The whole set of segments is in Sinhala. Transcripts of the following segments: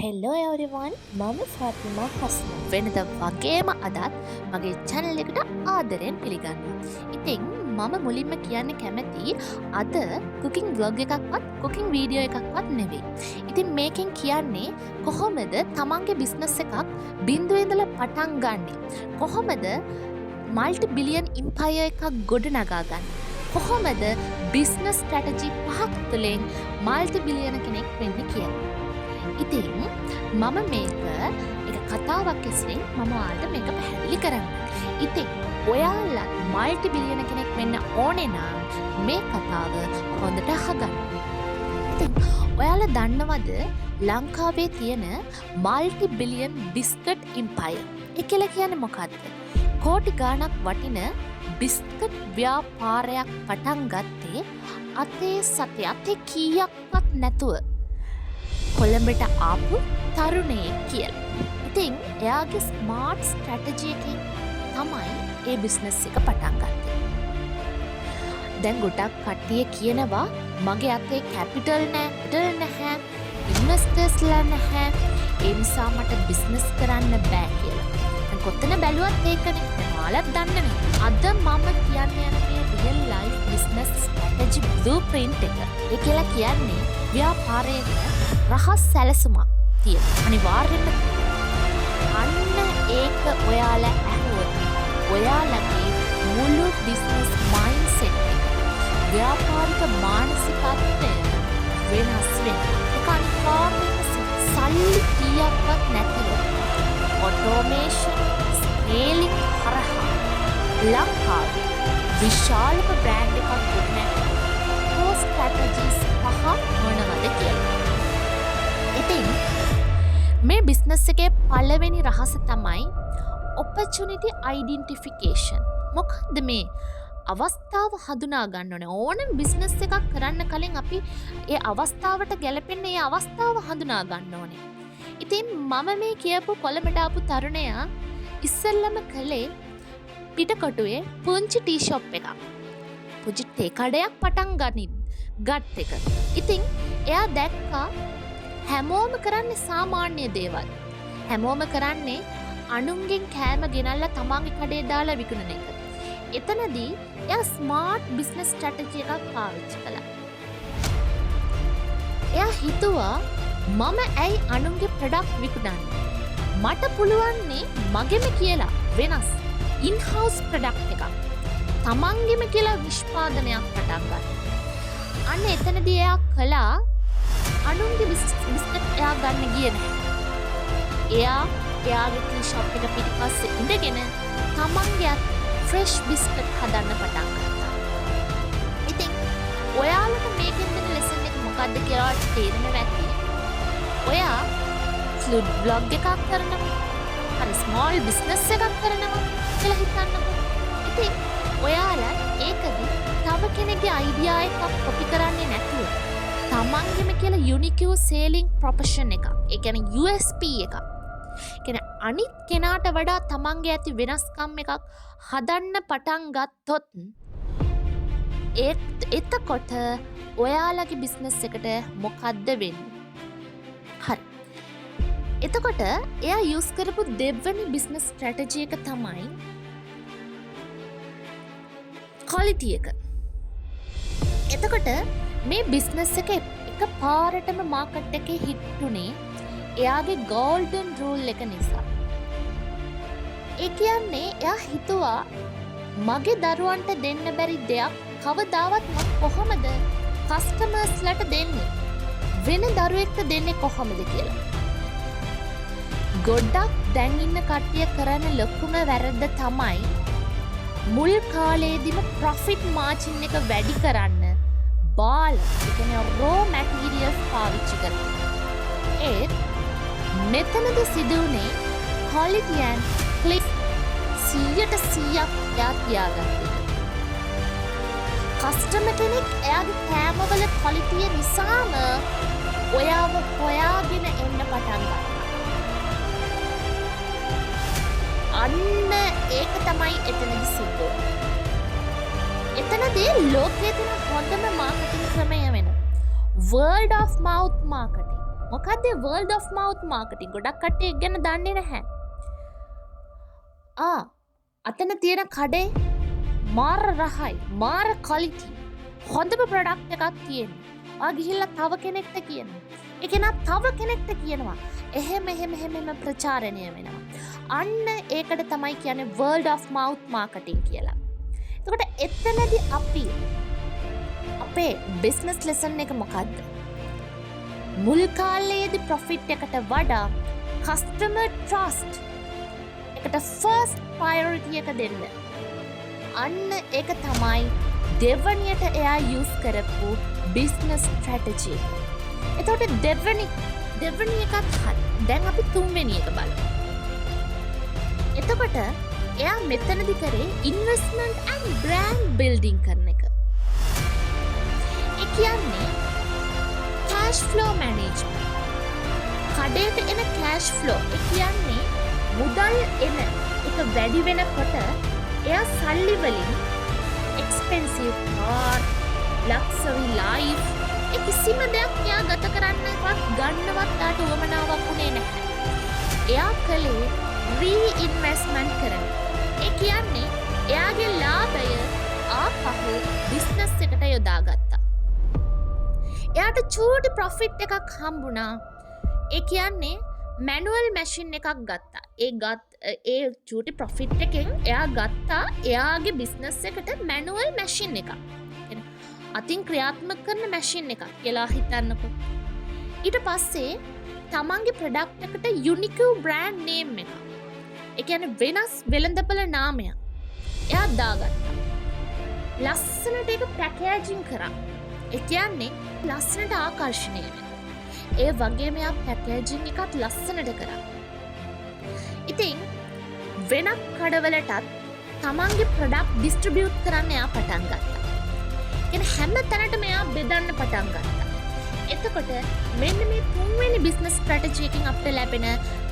හෙල්ලෝ එවරිවන් මම ෆාතිමා හස්න වෙනද වගේම අදත් මගේ චැනල් එකට ආදරයෙන් පිළිගන්නවා. ඉතින් මම මුලින්ම කියන්න කැමති අද කුකින් බ්ලොග් එකක්වත් කුකින් වීඩියෝ එකක්වත් නෙවෙයි. ඉතින් මේකෙන් කියන්නේ කොහොමද තමන්ගේ බිස්නස් එකක් බිඳුවේ ඉඳලා පටන් ගන්නෙ? කොහොමද මල්ටි බිලියන් ඉම්පයර් එකක් ගොඩනගා ගන්නේ? කොහොමද බිස්නස් ස්ට්‍රැටජි 5ක් තුළින් මල්ටි බිලියන කෙනෙක් වෙන්නේ කියලා. ඉතින් මම මේක එක කතාවක් ඇසුරින් මම ඔයාලට මේක පැහැදිලි කරන්න. ඉතින් ඔයාලා මල්ටි බිලියන කෙනෙක් වෙන්න ඕනේ නම් මේ කතාව හොඳට අහගන්න. ඉතින් ඔයාලා දන්නවද ලංකාවේ තියෙන මල්ටි බිලියන් බිස්කට් ඉම්පයර්? ඒ කියලා කියන්නේ මොකද්ද? කෝටි ගාණක් වටින බිස්කට් ව්‍යාපාරයක් පටන් ගත්තේ අතේ කීයක්වත් නැතුව කොළඹට ආපු තරුණයෙක් කියලා. ඉතින් එයාගේ ස්මාර්ට් ස්ට්‍රැටජි එකකින් තමයි ඒ බිස්නස් එක පටන් ගත්තේ. දැන් ගොඩක් කට්ටිය කියනවා මගේ අතේ කැපිටල් නැහැ, ඉන්වෙස්ටර්ස්ලා නැහැ, ඒ නිසා මට බිස්නස් කරන්න බෑ කියලා. දැන් කොතන බැලුවත් ඒකනේ. ඔයාලත් දන්නනේ. අද මම කියන්න යන මේ real life business strategy blueprint එක. ඒ කියලා කියන්නේ ව්‍යාපාරයේ රහස් සැලසුමක් තියෙන. අනිවාර්යෙන්ම අන්න ඒක ඔයාලා ඇහුවොත් ඔයාලගේ මුළු බිස්නස් මයින්ඩ්සෙට් එක ව්‍යාපාරික මානසිකත්වය වෙනස් වෙනවා. ඒක අනිවාර්යෙන්ම සල්ලි කීයක්වත් නැතිව ඔටෝමේෂන් ස්කේලින් හරහා ලංකාවේ විශාලම බ්‍රෑන්ඩ් එකක් ගොඩනැගුවා. ස්ට්‍රැටජිස් 5 මොනවද කියලා. ඉතින් මේ බිස්නස් එකේ පළවෙනි රහස තමයි opportunity identification. මොකක්ද මේ? අවස්ථාව හඳුනා ගන්න ඕනේ. ඕනම බිස්නස් එකක් කරන්න කලින් අපි ඒ අවස්ථාවට ගැලපෙන්න ඒ අවස්ථාව හඳුනා ගන්න ඕනේ. ඉතින් මම මේ කියපු කොළඹට ආපු තරුණයා ඉස්සෙල්ලම කළේ පිටකොටුවේ පුංචි ටී ෂොප් එකක්. පුංචි තේ කඩයක් පටන් ගත් එක. ඉතින් එයා දැක්කා හැමෝම කරන්නේ සාමාන්‍ය දේවල්. හැමෝම කරන්නේ අනුන්ගෙන් කෑම ගෙනල්ලා තමන්ගේ කඩේ දාලා විකුණන එක. එතනදී එයා ස්මාර්ට් බිස්නස් ස්ට්‍රැටජි එකක් පාවිච්චි කළා. එයා හිතුවා මම ඇයි අනුන්ගේ ප්‍රොඩක්ට් විකුණන්නේ? මට පුළුවන්නේ මගෙම කියලා වෙනස් ඉන්-හවුස් ප්‍රොඩක්ට් එකක්. තමන්ගෙම කියලා නිෂ්පාදනයක් පටන් ගන්න. අන්න එතනදී එයා කළා අනුන්ගේ බිස්කට් එයා ගන්න ගියේ නැහැ. එයාගේ ටී ෂොප් එක පිටිපස්සේ ඉඳගෙන තමන්ගේ ෆ්‍රෙෂ් බිස්කට් හදන්න පටන් ගත්තා. ඉතින් ඔයාලට මේකෙන් දෙන ලෙසන් එක මොකද්ද කියලා තේරෙන්න ඇති. ඔයා ෆුඩ් බ්ලොග් එකක් කරනවා. හරි ස්මෝල් බිස්නස් එකක් කරනවා කියලා හිතන්නකෝ. ඉතින් ඔයාලා ඒකදී තව කෙනෙක්ගේ අයිඩියා එකක් කොපි කරන්නේ නැතුව තමන්ගෙම කියලා යුනිකෝ සේලිං ප්‍රොපෂන් එකක්. ඒ කියන්නේ USP එකක්. කියන්නේ අනිත් කෙනාට වඩා තමන්ගේ ඇති වෙනස්කම් එකක් හදන්න පටන් ගත්තොත් එතකොට ඔයාලගේ බිස්නස් එකට මොකද්ද වෙන්නේ? හරි. එතකොට එයා යූස් කරපු දෙවෙනි බිස්නස් ස්ට්‍රැටජි එක තමයි ක්වොලිටි එක. එතකොට මේ බිස්නස් එක පාරටම මාකට් එකේ හිට් උනේ එයාගේ ගෝල්ඩන් රූල් එක නිසා. ඒ කියන්නේ එයා හිතුවා මගේ දරුවන්ට දෙන්න බැරි දෙයක් කවදාවත් මම කොහොමද කස්ටමර්ස්ලට දෙන්නේ? වෙන දරුවෙක්ට දෙන්නේ කොහොමද කියලා. ගොඩක් දැන් ඉන්න කට්ටිය කරන ලොකුම වැරද්ද තමයි මුල් කාලේදීම ප්‍රොෆිට් මාර්ජින් එක වැඩි කරන්න බාල රෝ මැටීරියල්ස් පාවිච්චි කරනවා. ඒත් මෙතනද සිදුවුනේ ක්වොලිටි ඇන්ඩ් ක්ලික් 100% එයා තියාගත්තා. කස්ටමර් කෙනෙක් එයාගේ කෑමවල ක්වොලිටිය නිසාම ඔයාව හොයාගෙන එන්න පටන් ගත්තා. අන්න ඒක තමයි එතනදි සිද්ධ වුනේ. එතනදී ලෝකයේ තියෙන හොඳම මාකටිං ක්‍රමය වෙන word of mouth marketing. මොකක්ද වර්ල්ඩ් ඔෆ් මවුත් මාකටිං? ගොඩක් කට්ටිය ගැන දන්නේ නැහැ. අතන තියෙන කඩේ මාර රහයි, මාර ක්වලිටි, හොඳම ප්‍රොඩක්ට් එකක් තියෙනවා. ඔයා ගිහිල්ලා තව කෙනෙක්ට කියනවා. ඒ කෙනා තව කෙනෙක්ට කියනවා. එහෙම ප්‍රචාරණය වෙනවා. අන්න ඒකට තමයි කියන්නේ වර්ල්ඩ් ඔෆ් මවුත් මාකටිං කියලා. එතකොට එතනදී අපි අපේ බිස්නස් ලෙසන් එක මොකද්ද? මුල් කාලයේදී ප්‍රොෆිට් එකට වඩා කස්ටමර් ට්‍රස්ට් එකට ෆර්ස්ට් ප්‍රයොරිටි එක දෙන්න. අන්න ඒක තමයි දෙවනියට එයා යූස් කරපු බිස්නස් ස්ට්‍රැටජි. එතකොට දෙවනි එකත් හරි. දැන් අපි තුන්වෙනි එක බලමු. එතකොට එයා මෙතනදි කරේ ඉන්වෙස්ට්මන්ට් ඇන්ඩ් බ්‍රෑන්ඩ් බිල්ඩින් කරන එක. ඒ කියන්නේ කෑෂ් ෆ්ලෝ මැනේජ්මන්ට්. කඩේට එන කෑෂ් ෆ්ලෝ. ඒ කියන්නේ මුදල් එන එක වැඩි වෙනකොට එයා සල්ලි වලින් එක්ස්පෙන්සිව් කාර්, ලක්සරි ලයිෆ් කිසිම දෙයක් එයා ගත කරන්නවත් ගන්නවත් යාට උවමනාවක් උනේ නැහැ. එයා කළේ රීඉන්වෙස්ට්මන්ට් කරන. ඒ කියන්නේ එයාගේ ලාභය ආපහු බිස්නස් එකට යොදාගත්තා. එයාට චූටි ප්‍රොෆිට් එකක් හම්බුණා. ඒ කියන්නේ මැනුවල් මැෂින් එකක් ගත්තා. ඒ චූටි ප්‍රොෆිට් එකෙන් එයා ගත්තා එයාගේ බිස්නස් එකට මැනුවල් මැෂින් එකක්. අතින් ක්‍රියාත්මක කරන මැෂින් එකක් කියලා හිතන්නකෝ. ඊට පස්සේ තමන්ගේ ප්‍රොඩක්ට් එකට යුනිකව් බ්‍රෑන්ඩ් නේම් එකක්. ඒ කියන්නේ වෙනස් වෙළඳපොළ නාමයක් එයා දාගත්තා. ලස්සනට ඒක පැකේජින් කරා. ඒ කියන්නේ ලස්සනට ආකර්ෂණීය වෙනවා. ඒ වගේම එයා පැකේජින් එකත් ලස්සනට කරා. ඉතින් වෙනත් කඩවලටත් තමන්ගේ ප්‍රොඩක්ට් ඩිස්ට්‍රිබියුට් කරන්න එයා පටන් ගත්තා. හැම තැනටම එයා බෙදන්න පටන් ගත්තා. එතකොට මෙන්න මේ තුන්වෙනි බිස්නස් ස්ට්‍රැටජි එකකින් අපිට ලැබෙන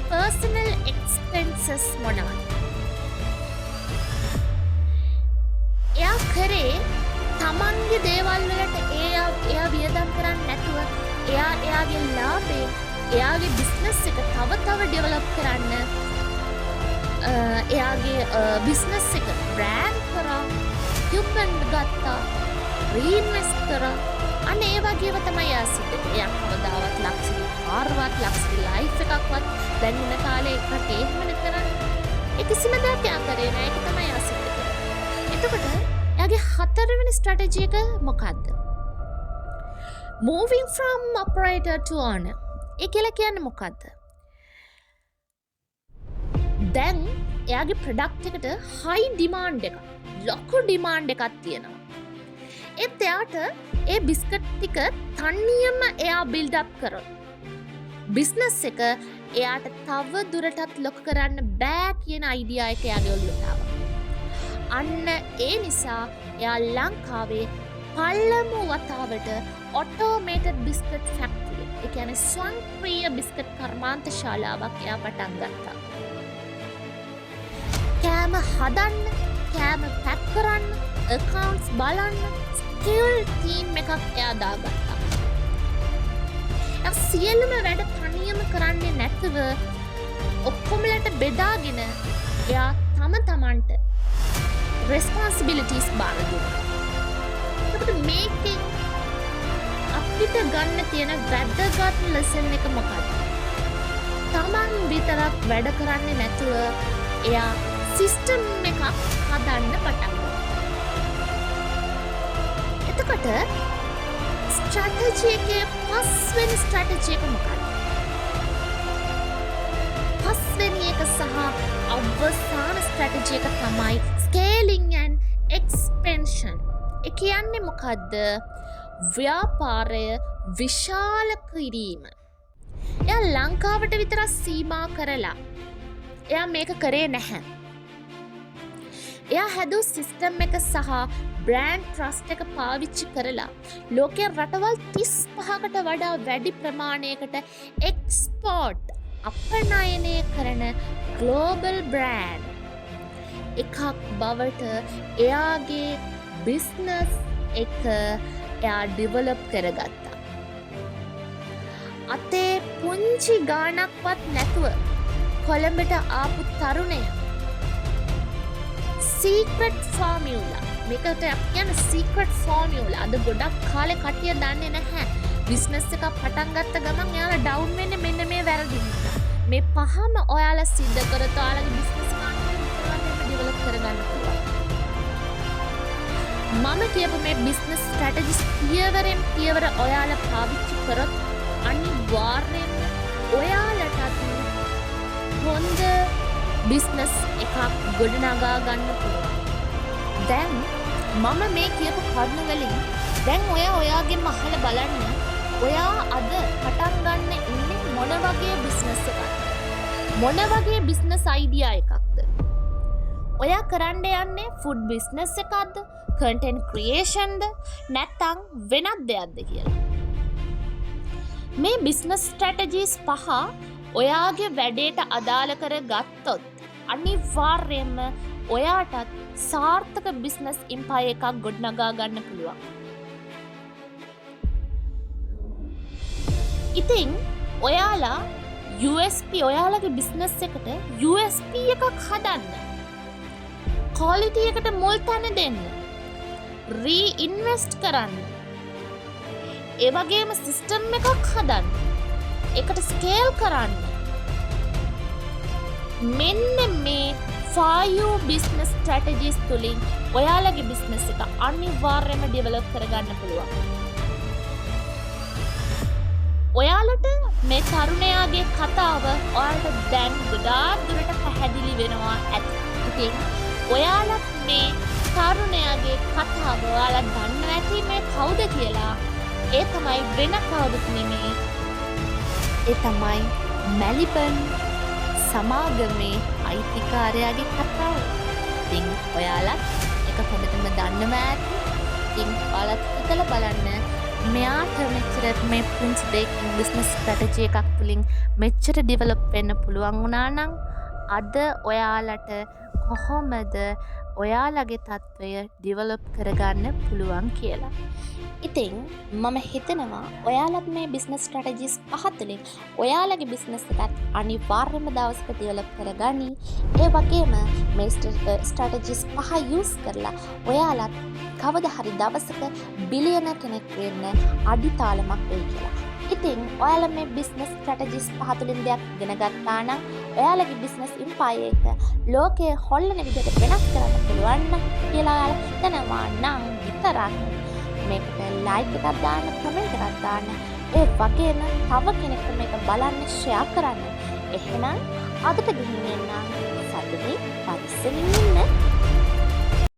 පර්සනල් එක්ස්පෙන්සස් මොනවද? එයා කරේ තමන්ගේ දේවල් වලට එයා වියදම් කරන්නේ නැතුව එයාගේ ලාභේ එයාගේ බිස්නස් එක තව ඩෙවලොප් කරන්න එයාගේ බිස්නස් එක බ්‍රෑන්ඩ් කරා, ඉක්විප්මන්ට් ගත්තා, රීඉන්වෙස්ට් කරා. අන්න ඒ වගේම තමයි එයා සිද්ධ කරේ. එයා කවදාවත් ලක්ෂරි කාර්වත් ලක්ෂරි ලයිෆ් එකක්වත් දැන් ඉන්න කාලේ එකට එහෙම කරන්නේ. ඒ කිසිම දෙයක් එයා කරේ නෑ. ඒක තමයි එයා සිද්ධ කරේ. එතකොට එයාගේ හතරවෙනි ස්ට්‍රැටජි එක මොකද්ද? Moving from operator to owner. ඒ කියලා කියන්නේ මොකද්ද? දැන් එයාගේ ප්‍රොඩක්ට් එකට හයි ඩිමාන්ඩ් එකක්, ලොකු ඩිමාන්ඩ් එකක් තියෙනවා. ඒත් එයාට ඒ බිස්කට් ටික තනියම එයා බිල්ඩ් අප් කරොත් බිස්නස් එක එයාට තව දුරටත් ලොකු කරන්න බෑ කියන අයිඩියා එක එයාගේ ඔළුවට ආවා. අන්න ඒ නිසා එයා ලංකාවේ පළමු වතාවට ඔටෝමේටඩ් බිස්කට් ෆැක්ටරි, ඒ කියන්නේ ස්වයංක්‍රීය බිස්කට් කර්මාන්ත ශාලාවක් එයා පටන් ගත්තා. කෑම හදන්න, කෑම පැක් කරන්න, accounts බලන්න ස්කිල් ටීම් එකක් එයා දාගත්තා. එයා සියලුම වැඩ තනියම කරන්නේ නැතුව ඔක්කොමලට බෙදාගෙන එයා තමන්ට responsibilities බාර දුන්නා. එතකොට මේකෙන් අපිට ගන්න තියෙන වැදගත් ලෙසන් එක මොකක්ද? තමන් විතරක් වැඩ කරන්නේ නැතුව එයා සිස්ටම් එකක් හදන්න පටන් ගත්තා. එතකොට ස්ට්‍රැටජි එකේ පස්වෙනි ස්ට්‍රැටජි එක මොකක්ද? පස්වෙනි එක සහ අවසාන ස්ට්‍රැටජි එක තමයි ස්කේලිං ඇන්ඩ් එක්ස්පෙන්ෂන්. ඒ කියන්නේ මොකද්ද? ව්‍යාපාරය විශාල කිරීම. එයා ලංකාවට විතර සීමා කරලා එයා මේක කරේ නැහැ. එයා හැදූ සිස්ටම් එක සහ බ්‍රෑන්ඩ් ට්‍රස්ට් එක පාවිච්චි කරලා ලෝකයේ රටවල් 35කට වඩා වැඩි ප්‍රමාණයකට එක්ස්පෝර්ට් අපනයනය කරන ග්ලෝබල් බ්‍රෑන්ඩ් එකක් බවට එයාගේ බිස්නස් එක එයා ඩිවලොප් කරගත්තා. අතේ පුංචි ගානක්වත් නැතුව කොළඹට ආපු තරුණය සීක්‍රට් ෆෝමියුලා මේකට කියන සීක්‍රට් ෆෝමියුලා අද ගොඩක් කාලේ කට්ටිය දන්නේ නැහැ. බිස්නස් එකක් පටන් ගත්ත ගමන් එයාලා ඩවුන් වෙන්නේ මෙන්න මේ වැරදි නිසා. මේ පහම ඔයාලා සිද්ධ කරත් ඔයාලගේ බිස්නස් එක ඩෙවලොප් කරගන්න පුළුවන්. මම කියපු මේ බිස්නස් ස්ට්‍රැටජිස් පියවරෙන් පියවර ඔයාලා පාවිච්චි කරොත් අනිවාර්යෙන්ම ඔයාලටත් හොඳ බිස්නස් එකක් ගොඩනගා ගන්න පුළුවන්. දැන් මම මේ කියපු කරුණු වලින් දැන් ඔයාගෙන් අහලා බලන්න ඔයා අද පටන් ගන්න ඉන්නේ මොන වගේ බිස්නස් එකක්ද? මොන වගේ බිස්නස් අයිඩියා එකක්ද? ඔයා කරන්න යන්නේ ෆුඩ් බිස්නස් එකක්ද? කන්ටෙන්ට් ක්‍රියේෂන්ද? නැත්නම් වෙනත් දෙයක්ද කියලා. මේ බිස්නස් ස්ට්‍රැටජිස් පහ ඔයාගේ වැඩේට අදාළ කර ගත්තොත් අනිවාර්යයෙන්ම ඔයාටත් සාර්ථක බිස්නස් ඉම්පයර් එකක් ගොඩනගා ගන්න පුළුවන්. ඉතින් ඔයාලා USP ඔයාලගේ බිස්නස් එකට USP එකක් හදන්න. ක්වොලිටි එකට මුල් තැන දෙන්න. රීඉන්වෙස්ට් කරන්න. ඒ වගේම සිස්ටම් එකක් හදන්න. ඒකට ස්කේල් කරන්න. මෙන්න මේ 5 බිස්නස් ස්ට්‍රැටජිස් තුලින් ඔයාලගේ බිස්නස් එක අනිවාර්යයෙන්ම ඩෙවලොප් කරගන්න පුළුවන්. ඔයාලට මේ තරුණයාගේ කතාව ඔයාලට දැන් ගොඩාක් දුරට පැහැදිලි වෙනවා ඇති. ඉතින් ඔයාලත් මේ තරුණයාගේ කතාව ඔයාලා දන්නවා ඇති මේ කවුද කියලා. ඒ තමයි වෙන කවුරුත් නෙමෙයි. ඒ තමයි මෙල්බන් සමාගමේ අයිතිකාරයාගේ කතාව. ඉතින් ඔයාලත් එක හොඳටම දන්නවා ඇති. ඉතින් ඔයාලත් හිතලා බලන්න මෙයාට මෙච්චර මේ පුංචි දෙයකින් බිස්නස් ස්ට්‍රැටජි එකක් තුලින් මෙච්චර ඩෙවලොප් වෙන්න පුළුවන් වුණා නම් අද ඔයාලට කොහොමද ඔයාලගේ තත්ත්වය ඩෙවලොප් කරගන්න පුළුවන් කියලා. ඉතින් මම හිතනවා ඔයාලත් මේ බිස්නස් ස්ට්‍රැටජිස් පහ තුලින් ඔයාලගේ බිස්නස් එකත් අනිවාර්යයෙන්ම දවසක ඩෙවලොප් කරගනි. ඒ වගේම මේ ස්ට්‍රැටජිස් පහ යූස් කරලා ඔයාලත් කවදා හරි දවසක බිලියන කෙනෙක් වෙන්න අඩිතාලමක් වෙයි කියලා. ඉතින් ඔයාලා මේ බිස්නස් ස්ට්‍රැටජිස් පහ තුලින් දෙයක් ඉගෙන ගත්තා නම් ඔයාලගේ බිස්නස් ඉම්පයර් එක ලෝකයේ හොල්ලන විදිහට වෙනස් කරන්න පුළුවන් කියලා ඔයාලා හිතනවා නම් විතරක් මේකට ලයික් එකක් දාන්න, කමෙන්ට් එකක් දාන්න. ඒ වගේම තව කෙනෙක්ට මේක බලන්න ෂෙයා කරන්න. එහෙනම් අදට ගිහින් එන්න සතුටින් පරිස්සමින්